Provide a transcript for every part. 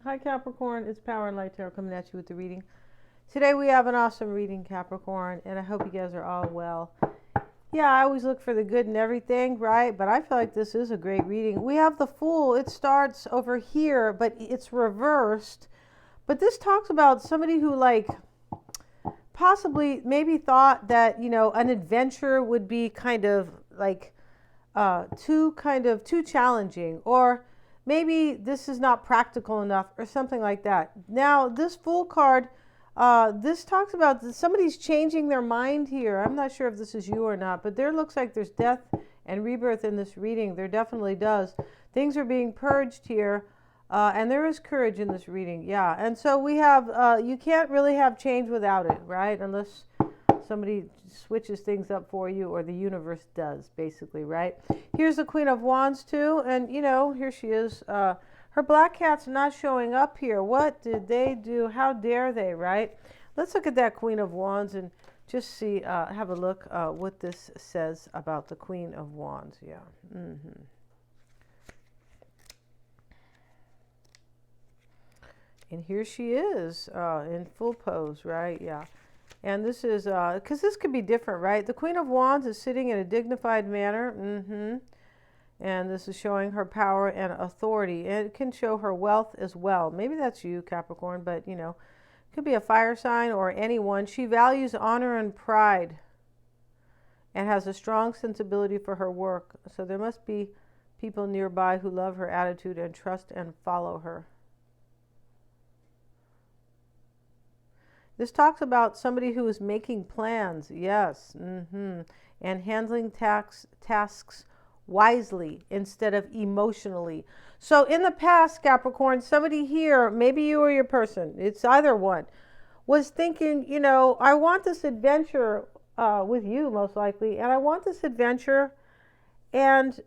Hi Capricorn, it's Power and Light Tarot coming at you with the reading. Today we have an awesome reading, Capricorn, and I hope you guys are all well. Yeah, I always look for the good in everything, right? But I feel like this is a great reading. We have the Fool. It starts over here, but it's reversed. But this talks about somebody who possibly maybe thought that, an adventure would be kind of too challenging, or maybe this is not practical enough or something like that. Now, this Fool card, this talks about somebody's changing their mind here. I'm not sure if this is you or not, but there looks like there's death and rebirth in this reading. There definitely does. Things are being purged here, and there is courage in this reading. Yeah, and so we have, you can't really have change without it, right? Unless somebody switches things up for you, or the universe does, basically, right? Here's the Queen of Wands too, and here she is. Her black cat's not showing up here. What did they do? How dare they, right? Let's look at that Queen of Wands and just see, have a look what this says about the Queen of Wands. Yeah. And here she is in full pose, right? Yeah. And this is, because this could be different, right? The Queen of Wands is sitting in a dignified manner. And this is showing her power and authority. And it can show her wealth as well. Maybe that's you, Capricorn, but, it could be a fire sign or anyone. She values honor and pride and has a strong sensibility for her work. So there must be people nearby who love her attitude and trust and follow her. This talks about somebody who is making plans, yes, and handling tasks wisely instead of emotionally. So in the past, Capricorn, somebody here, maybe you or your person, it's either one, was thinking, I want this adventure with you most likely, and I want this adventure, and,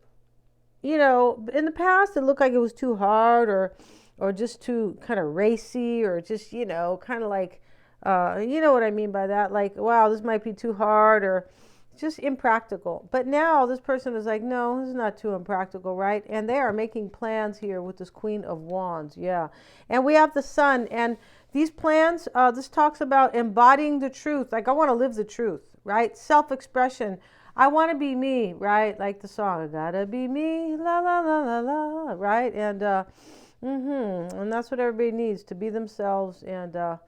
in the past it looked like it was too hard or just too kind of racy, or just, kind of like, you know what I mean by that? Like, wow, this might be too hard or just impractical. But now this person is like, no, this is not too impractical, right? And they are making plans here with this Queen of Wands. Yeah. And we have the Sun. And these plans, this talks about embodying the truth. Like, I want to live the truth, right? Self-expression. I want to be me, right? Like the song, I gotta be me, la, la, la, la, la, right? And, and that's what everybody needs, to be themselves. And,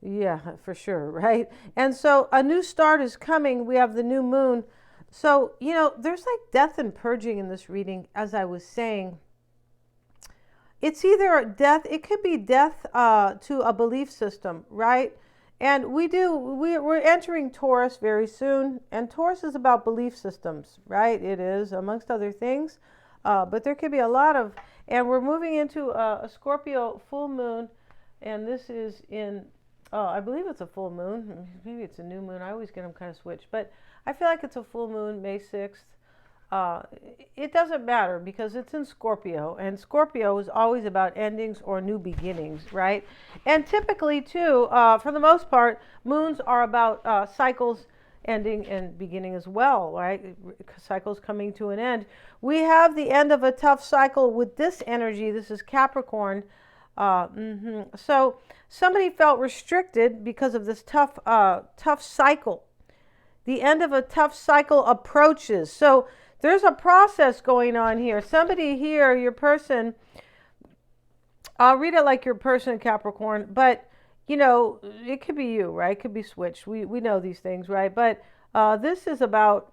yeah, for sure, right? And so a new start is coming. We have the new moon. So, there's like death and purging in this reading, as I was saying. It's either death, it could be death to a belief system, right? And we're entering Taurus very soon. And Taurus is about belief systems, right? It is, amongst other things. But there could be a lot of, and we're moving into a Scorpio full moon. And this is in, I believe it's a full moon. Maybe it's a new moon. I always get them kind of switched. But I feel like it's a full moon, May 6th. It doesn't matter because it's in Scorpio. And Scorpio is always about endings or new beginnings, right? And typically, too, for the most part, moons are about cycles ending and beginning as well, right? Cycles coming to an end. We have the end of a tough cycle with this energy. This is Capricorn. So somebody felt restricted because of this tough cycle. The end of a tough cycle approaches. So there's a process going on here. Somebody here, your person, I'll read it like your person, Capricorn, but it could be you, right? It could be switched. We know these things, right? But this is about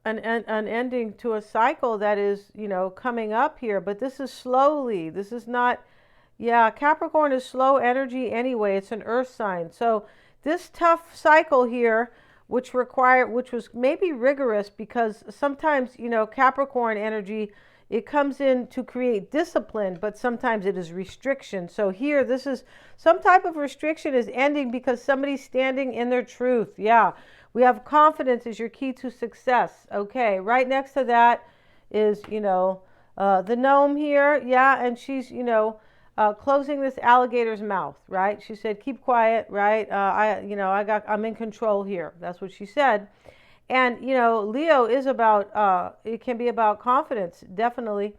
an ending to a cycle that is, coming up here. But this is slowly. This is not, Capricorn is slow energy anyway. It's an earth sign. So this tough cycle here, which was maybe rigorous, because sometimes, Capricorn energy, it comes in to create discipline, but sometimes it is restriction. So here, this is some type of restriction is ending because somebody's standing in their truth. Yeah. We have confidence is your key to success. Okay, right next to that is, the gnome here. Yeah, and she's, closing this alligator's mouth, right? She said, keep quiet, right? I'm in control here. That's what she said. And, Leo is about, it can be about confidence, definitely.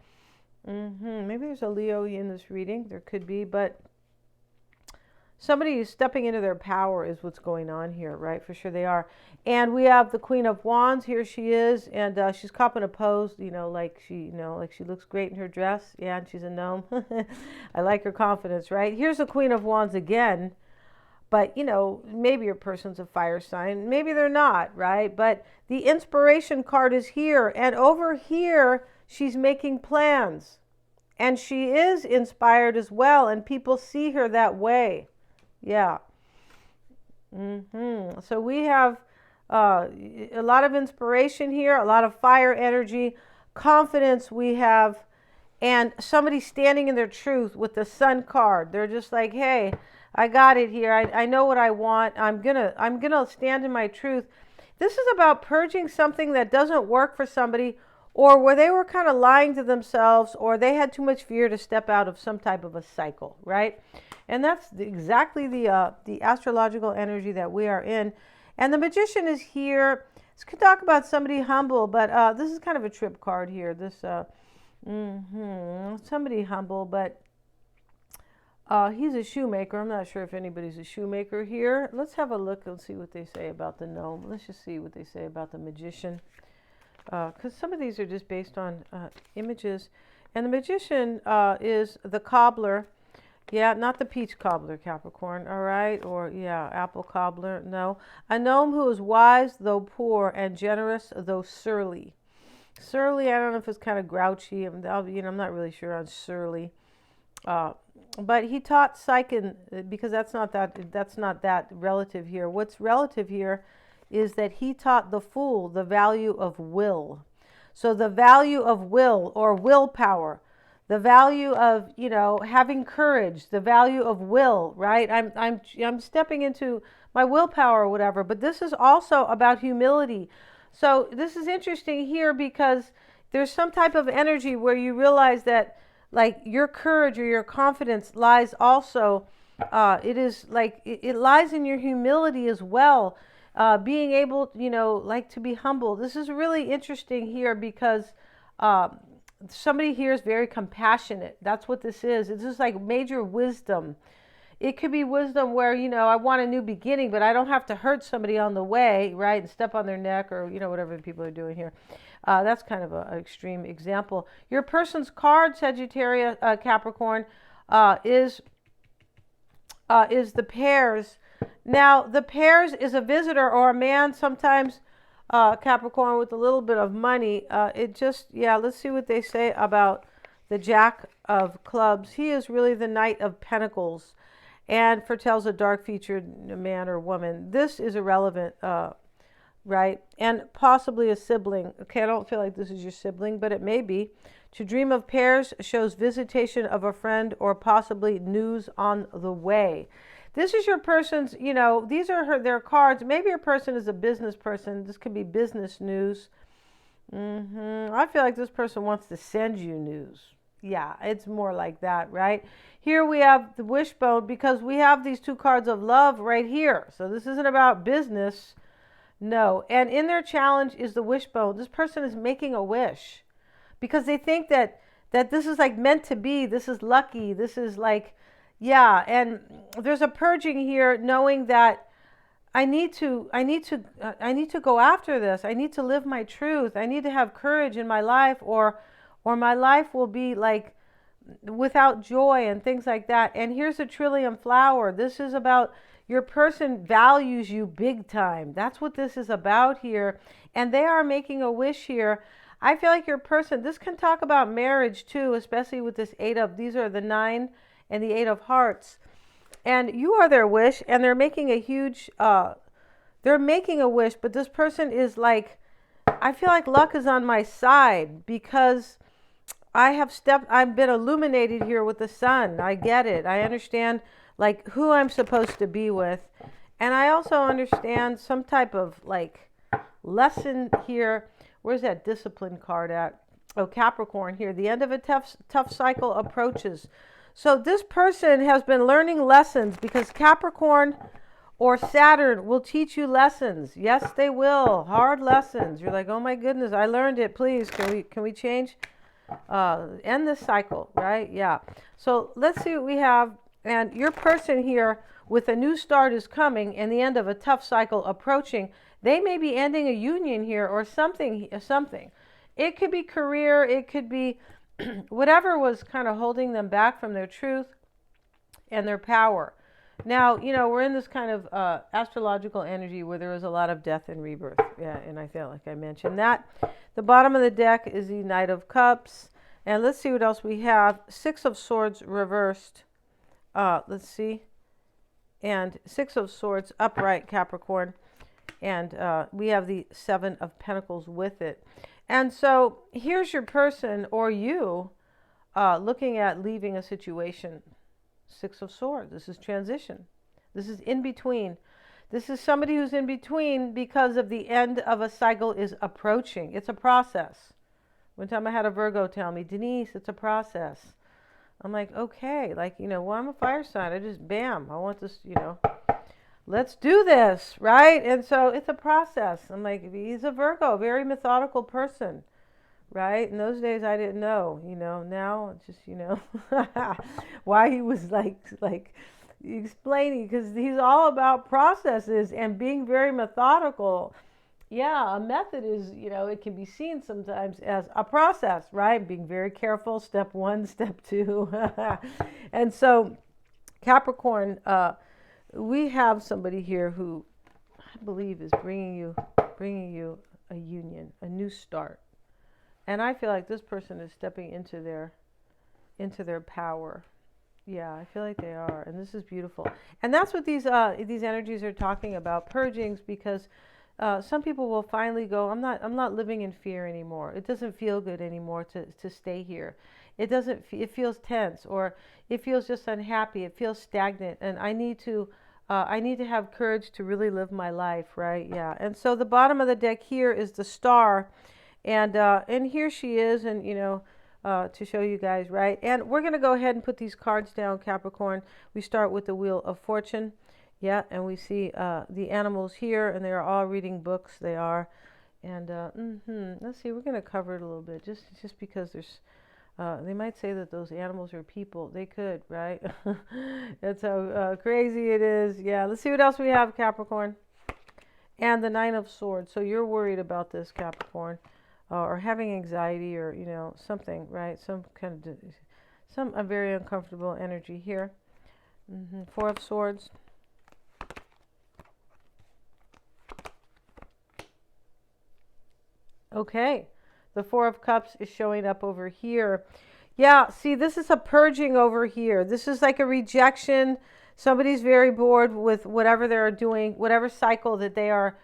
Maybe there's a Leo in this reading. There could be, but somebody is stepping into their power is what's going on here, right? For sure they are. And we have the Queen of Wands. Here she is, and she's copping a pose, like she looks great in her dress. Yeah, and she's a gnome. I like her confidence, right? Here's the Queen of Wands again. But, maybe your person's a fire sign. Maybe they're not, right? But the inspiration card is here. And over here, she's making plans. And she is inspired as well. And people see her that way. Yeah. So we have a lot of inspiration here, a lot of fire energy, confidence we have, and somebody standing in their truth with the Sun card. They're just like, hey, I got it here. I know what I want. I'm gonna stand in my truth. This is about purging something that doesn't work for somebody, or where they were kind of lying to themselves, or they had too much fear to step out of some type of a cycle, right? And that's exactly the astrological energy that we are in. And the Magician is here. This could talk about somebody humble, but this is kind of a trip card here. This somebody humble, but he's a shoemaker. I'm not sure if anybody's a shoemaker here. Let's have a look and see what they say about the gnome. Let's just see what they say about the Magician. Because some of these are just based on images. And the Magician is the cobbler. Yeah, not the peach cobbler, Capricorn, all right? Or, yeah, apple cobbler, no. A gnome who is wise, though poor, and generous, though surly. Surly, I don't know if it's kind of grouchy. I'm not really sure on surly. But he taught Psyche, because that's not that relative here. What's relative here is that he taught the fool the value of will. So the value of will, or willpower, the value of, having courage, the value of will, right? I'm stepping into my willpower or whatever, but this is also about humility. So this is interesting here because there's some type of energy where you realize that, like, your courage or your confidence lies also, it lies in your humility as well. Being able, to be humble. This is really interesting here because somebody here is very compassionate. That's what this is. It's just like major wisdom. It could be wisdom where, I want a new beginning, but I don't have to hurt somebody on the way, right? And step on their neck or, whatever people are doing here. That's kind of an extreme example. Your person's card, Sagittarius, Capricorn, is the pairs. Now, the pairs is a visitor or a man, sometimes Capricorn, with a little bit of money. Let's see what they say about the Jack of Clubs. He is really the Knight of Pentacles and foretells a dark-featured man or woman. This is irrelevant, right? And possibly a sibling. Okay, I don't feel like this is your sibling, but it may be. To dream of pairs shows visitation of a friend or possibly news on the way. This is your person's, these are their cards. Maybe your person is a business person. This could be business news. I feel like this person wants to send you news. Yeah, it's more like that, right? Here we have the wishbone because we have these two cards of love right here. So this isn't about business. No. And in their challenge is the wishbone. This person is making a wish because they think that this is like meant to be. This is lucky. This is like, yeah. And there's a purging here, knowing that I need to go after this. I need to live my truth. I need to have courage in my life, or my life will be like without joy and things like that. And here's a trillium flower. This is about your person values you big time. That's what this is about here. And they are making a wish here. I feel like your person, this can talk about marriage too, especially with this these are the 9 and the 8 of hearts. And you are their wish, and they're making a huge, they're making a wish, but this person is like, I feel like luck is on my side because I've been illuminated here with the sun. I get it. I understand like who I'm supposed to be with. And I also understand some type of like lesson here. Where's that discipline card at? Oh, Capricorn here. The end of a tough cycle approaches. So this person has been learning lessons because Capricorn or Saturn will teach you lessons. Yes, they will. Hard lessons. You're like, oh my goodness, I learned it. Please, can we change? End this cycle, right? Yeah. So let's see what we have. And your person here with a new start is coming and the end of a tough cycle approaching. They may be ending a union here or something. It could be career. It could be whatever was kind of holding them back from their truth and their power. Now, we're in this kind of astrological energy where there is a lot of death and rebirth. Yeah, and I feel like I mentioned that. The bottom of the deck is the Knight of Cups. And let's see what else we have. Six of Swords reversed. Let's see. And Six of Swords upright, Capricorn. And we have the Seven of Pentacles with it. And so here's your person or you looking at leaving a situation. Six of Swords. This is transition. This is in between. This is somebody who's in between because of the end of a cycle is approaching. It's a process. One time I had a Virgo tell me, Denise, it's a process. I'm like, okay. Like, well, I'm a fire sign. I just, bam, I want this, let's do this, right? And so it's a process. I'm like, he's a Virgo, very methodical person. Right? In those days, I didn't know, now it's just, why he was like explaining, because he's all about processes and being very methodical. Yeah, a method is, it can be seen sometimes as a process, right? Being very careful, step one, step two. And so Capricorn, we have somebody here who I believe is bringing you a union, a new start. And I feel like this person is stepping into their power. Yeah, I feel like they are, and this is beautiful. And that's what these energies are talking about, purgings, because some people will finally go, I'm not living in fear anymore. It doesn't feel good anymore to stay here. It feels tense, or it feels just unhappy. It feels stagnant, and I need to have courage to really live my life, right? Yeah. And so the bottom of the deck here is the Star. And here she is, and to show you guys, right? And we're going to go ahead and put these cards down, Capricorn. We start with the Wheel of Fortune, yeah, and we see the animals here, and they are all reading books. They are, and let's see, we're going to cover it a little bit, just because there's. They might say that those animals are people. They could, right? That's how crazy it is. Yeah. Let's see what else we have, Capricorn. And the Nine of Swords. So you're worried about this, Capricorn. Or having anxiety, or something, right? Some kind of a very uncomfortable energy here. Four of Swords. Okay, the Four of Cups is showing up over here. Yeah, see, this is a purging over here. This is like a rejection. Somebody's very bored with whatever they're doing, whatever cycle that they are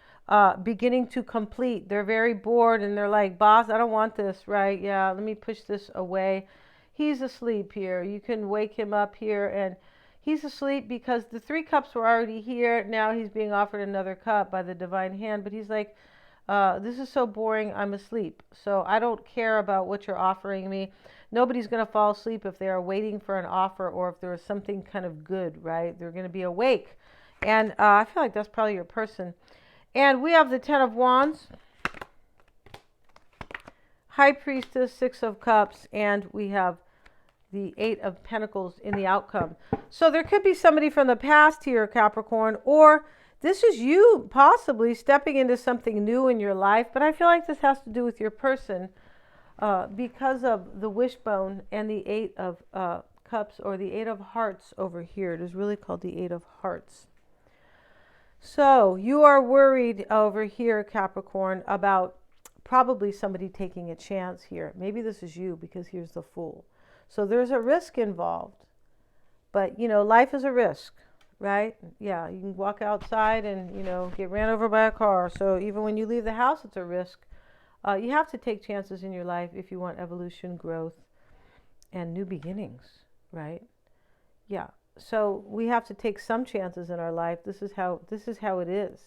beginning to complete. They're very bored, and they're like, boss, I don't want this, right? Yeah, let me push this away. He's asleep here. You can wake him up here, and he's asleep because the Three Cups were already here. Now he's being offered another cup by the divine hand, but he's like, this is so boring, I'm asleep. So I don't care about what you're offering me. Nobody's going to fall asleep if they are waiting for an offer, or if there is something kind of good, right? They're going to be awake. And I feel like that's probably your person. And we have the Ten of Wands, High Priestess, Six of Cups, and we have the Eight of Pentacles in the outcome. So there could be somebody from the past here, Capricorn, or this is you possibly stepping into something new in your life. But I feel like this has to do with your person because of the wishbone and the Eight of Cups, or the Eight of Hearts over here. It is really called the Eight of Hearts. So you are worried over here, Capricorn, about probably somebody taking a chance here. Maybe this is you, because here's the Fool. So there's a risk involved. But, life is a risk, right? Yeah, you can walk outside and, get ran over by a car. So even when you leave the house, it's a risk. You have to take chances in your life if you want evolution, growth, and new beginnings, right? Yeah. So we have to take some chances in our life. This is how it is.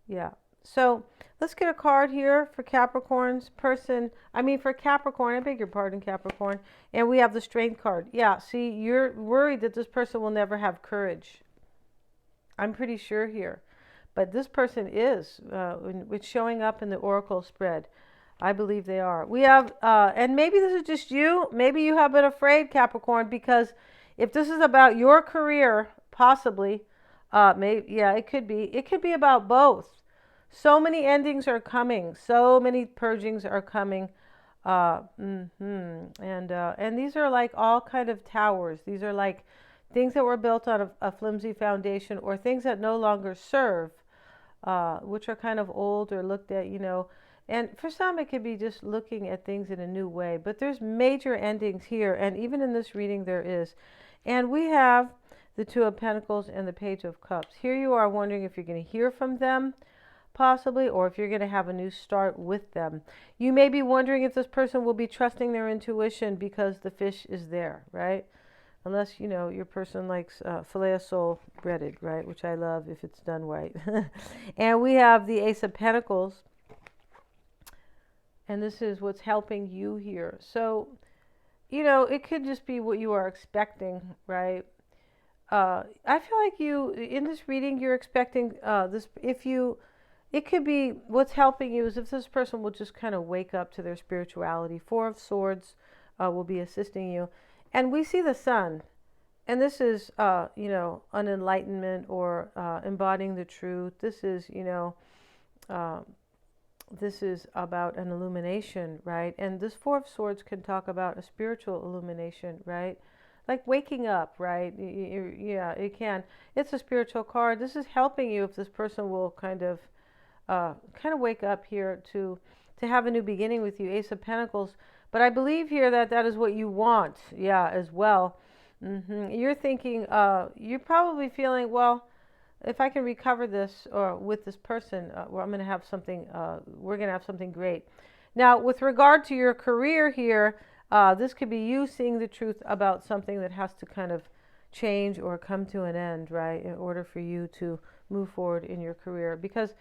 Yeah. So let's get a card here for Capricorn's person. For Capricorn, I beg your pardon, Capricorn. And we have the Strength card. Yeah, see, you're worried that this person will never have courage. I'm pretty sure here. But this person is, it's showing up in the Oracle spread. I believe they are. We have, and maybe this is just you. Maybe you have been afraid, Capricorn, because if this is about your career, possibly, maybe, yeah, it could be. It could be about both. So many endings are coming. So many purgings are coming. And these are like all kind of towers. These are like things that were built on a flimsy foundation, or things that no longer serve, which are kind of old or looked at, And for some, it could be just looking at things in a new way. But there's major endings here, and even in this reading, there is. And we have the Two of Pentacles and the Page of Cups. Here you are wondering if you're going to hear from them, possibly, or if you're going to have a new start with them. You may be wondering if this person will be trusting their intuition because the fish is there, right? Unless, your person likes filet of sole breaded, right? Which I love if it's done right. And we have the Ace of Pentacles. And this is what's helping you here. So, it could just be what you are expecting, right? I feel like in this reading, you're expecting this. It could be what's helping you is if this person will just kind of wake up to their spirituality. Four of Swords will be assisting you. And we see the sun. And this is, an enlightenment or embodying the truth. This is, this is about an illumination, right? And this Four of Swords can talk about a spiritual illumination, right? Like waking up, right? Yeah, it can. It's a spiritual card. This is helping you if this person will kind of wake up here to have a new beginning with you. Ace of Pentacles. But I believe here that is what you want, yeah, as well. You're thinking, you're probably feeling, well, if I can recover this or with this person, I'm going to have something, we're going to have something great. Now, with regard to your career here, this could be you seeing the truth about something that has to kind of change or come to an end, right, in order for you to move forward in your career. Because,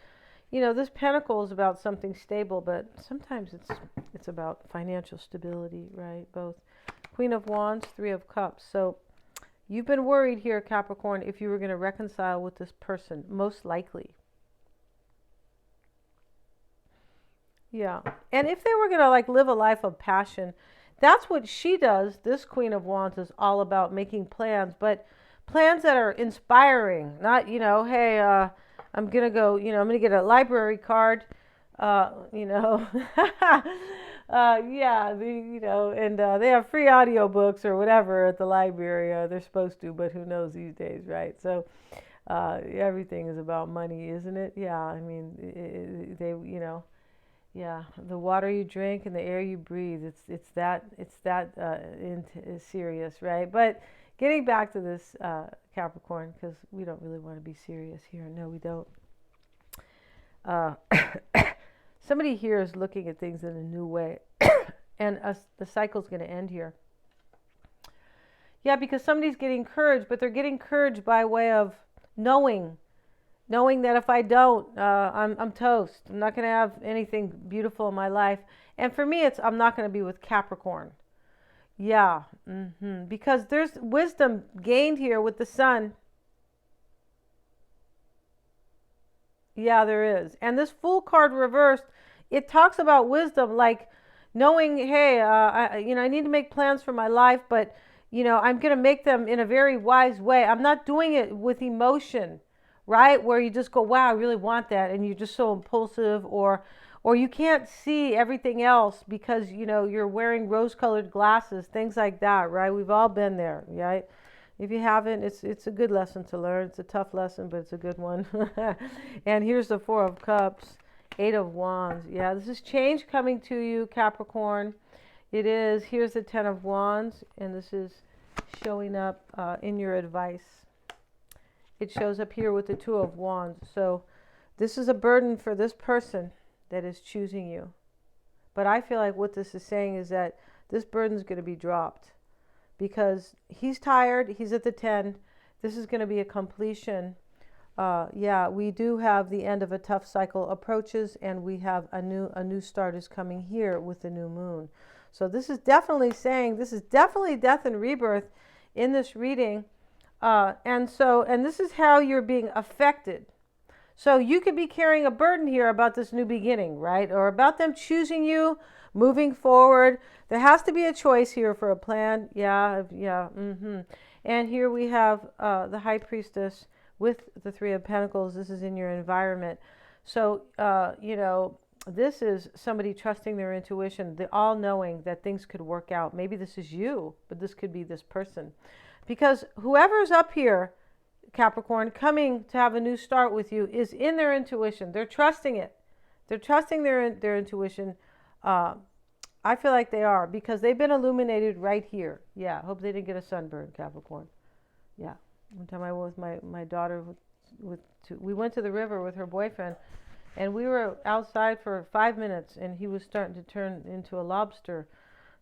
this pentacle is about something stable, but sometimes it's about financial stability, right, both. Queen of Wands, Three of Cups. So you've been worried here, Capricorn, if you were going to reconcile with this person, most likely. Yeah. And if they were going to like live a life of passion, that's what she does. This Queen of Wands is all about making plans, but plans that are inspiring, not, hey, I'm going to go, I'm going to get a library card, yeah, and they have free audiobooks or whatever at the library. They're supposed to, but who knows these days, right? So everything is about money, isn't it? Yeah, I mean, yeah, the water you drink and the air you breathe. It's that serious, right? But getting back to this Capricorn, because we don't really want to be serious here. No, we don't. Somebody here is looking at things in a new way, and the cycle's going to end here. Yeah, because somebody's getting encouraged, but they're getting encouraged by way of knowing that if I don't, I'm toast. I'm not going to have anything beautiful in my life. And for me, I'm not going to be with Capricorn. Yeah, because there's wisdom gained here with the sun. Yeah, there is. And this Fool card reversed, it talks about wisdom, like knowing, hey, I need to make plans for my life, but, I'm going to make them in a very wise way. I'm not doing it with emotion, right? Where you just go, wow, I really want that. And you're just so impulsive, or you can't see everything else because, you're wearing rose-colored glasses, things like that, right? We've all been there, right? If you haven't, it's a good lesson to learn. It's a tough lesson, but it's a good one. And here's the Four of Cups, Eight of Wands. Yeah, this is change coming to you, Capricorn. It is. Here's the Ten of Wands, and this is showing up in your advice. It shows up here with the Two of Wands. So this is a burden for this person that is choosing you. But I feel like what this is saying is that this burden is going to be dropped. Because he's tired, he's at the 10. This is going to be a completion. Yeah, we do have the end of a tough cycle approaches, and we have a new start is coming here with the new moon. So this is definitely saying, this is definitely death and rebirth in this reading. And this is how you're being affected. So you could be carrying a burden here about this new beginning, right? Or about them choosing you, moving forward. There has to be a choice here for a plan. Yeah, yeah. And here we have the High Priestess with the Three of Pentacles. This is in your environment. So, you know, this is somebody trusting their intuition, the all-knowing that things could work out. Maybe this is you, but this could be this person. Because whoever's up here, Capricorn, coming to have a new start with you is in their intuition. They're trusting it. They're trusting their intuition. I feel like they are, because they've been illuminated right here. Yeah, hope they didn't get a sunburn, Capricorn. Yeah. One time I was with my daughter, we went to the river with her boyfriend, and we were outside for 5 minutes, and he was starting to turn into a lobster.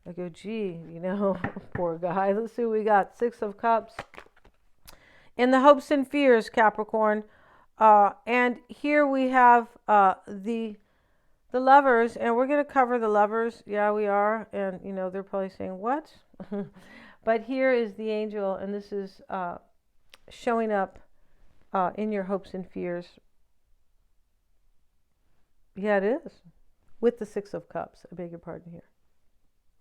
I go, gee, you know, poor guy. Let's see what we got. Six of Cups. In the hopes and fears, Capricorn. And here we have the Lovers, and we're going to cover the Lovers. Yeah, we are. And, you know, they're probably saying, what? But here is the Angel, and this is showing up in your hopes and fears. Yeah, it is. With the Six of Cups. I beg your pardon here.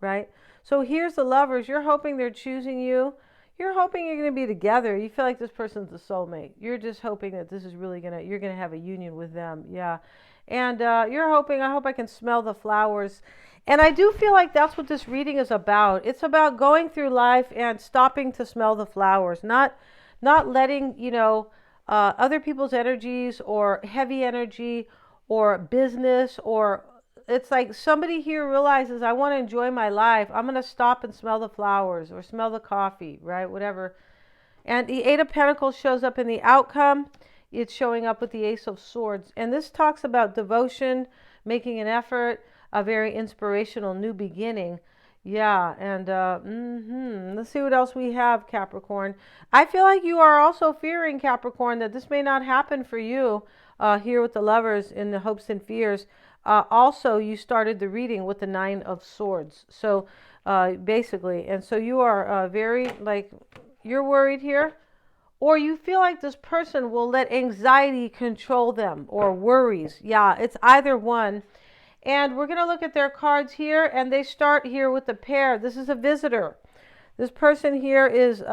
Right? So here's the Lovers. You're hoping they're choosing you. You're hoping you're going to be together. You feel like this person's the soulmate. You're just hoping that this is really you're going to have a union with them. Yeah. And you're hoping, I hope I can smell the flowers. And I do feel like that's what this reading is about. It's about going through life and stopping to smell the flowers. Not letting, you know, other people's energies or heavy energy or business, or it's like somebody here realizes, I want to enjoy my life. I'm going to stop and smell the flowers or smell the coffee, right? Whatever. And the Eight of Pentacles shows up in the outcome. It's showing up with the Ace of Swords. And this talks about devotion, making an effort, a very inspirational new beginning. Yeah, and let's see what else we have, Capricorn. I feel like you are also fearing, Capricorn, that this may not happen for you here with the Lovers in the hopes and fears. Also, you started the reading with the Nine of Swords. So basically, and so you are very, like, you're worried here. Or you feel like this person will let anxiety control them, or worries. Yeah, it's either one. And we're going to look at their cards here, and they start here with the pair. This is a visitor. This person here is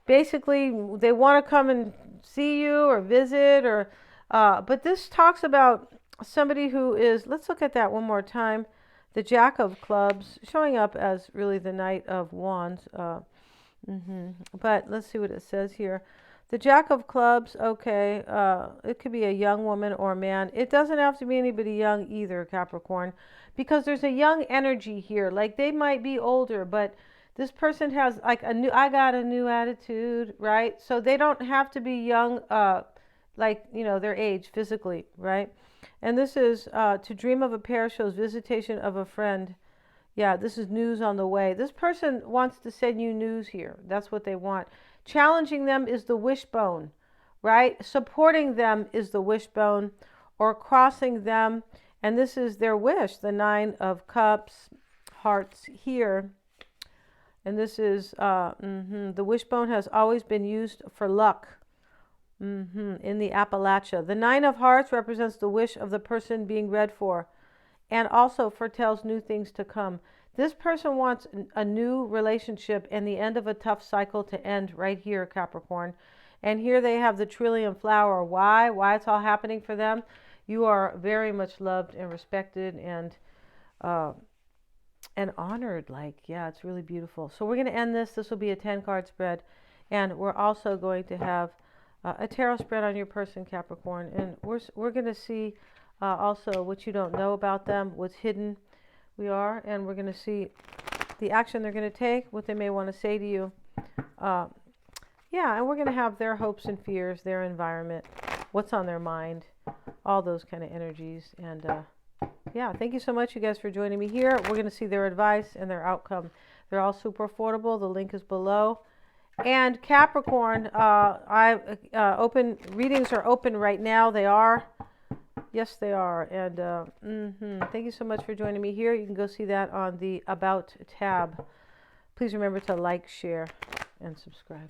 basically, they want to come and see you or visit, or but this talks about somebody who is, let's look at that one more time. The Jack of Clubs showing up as really the Knight of Wands. But let's see what it says here. The Jack of Clubs, okay, it could be a young woman or man. It doesn't have to be anybody young either, Capricorn, because there's a young energy here. Like, they might be older, but this person has like I got a new attitude, right? So they don't have to be young, like, you know, their age physically, right? And this is to dream of a pair shows visitation of a friend. Yeah, this is news on the way. This person wants to send you news here. That's what they want. Challenging them is the wishbone, right? Supporting them is the wishbone, or crossing them. And this is their wish, the Nine of Cups, hearts here. And this is, the wishbone has always been used for luck in the Appalachia. The Nine of Hearts represents the wish of the person being read for, and also foretells new things to come. This person wants a new relationship and the end of a tough cycle to end right here, Capricorn. And here they have the Trillium flower. Why? Why it's all happening for them? You are very much loved and respected and honored. Like, yeah, it's really beautiful. So we're going to end this. This will be a 10-card spread. And we're also going to have a tarot spread on your person, Capricorn. And we're going to see also what you don't know about them, what's hidden. And we're going to see the action they're going to take, what they may want to say to you. Yeah, and we're going to have their hopes and fears, their environment, what's on their mind, all those kind of energies. And yeah, thank you so much, you guys, for joining me here. We're going to see their advice and their outcome. They're all super affordable. The link is below. And Capricorn, open readings are open right now. They are. Yes, they are. And thank you so much for joining me here. You can go see that on the About tab. Please remember to like, share, and subscribe.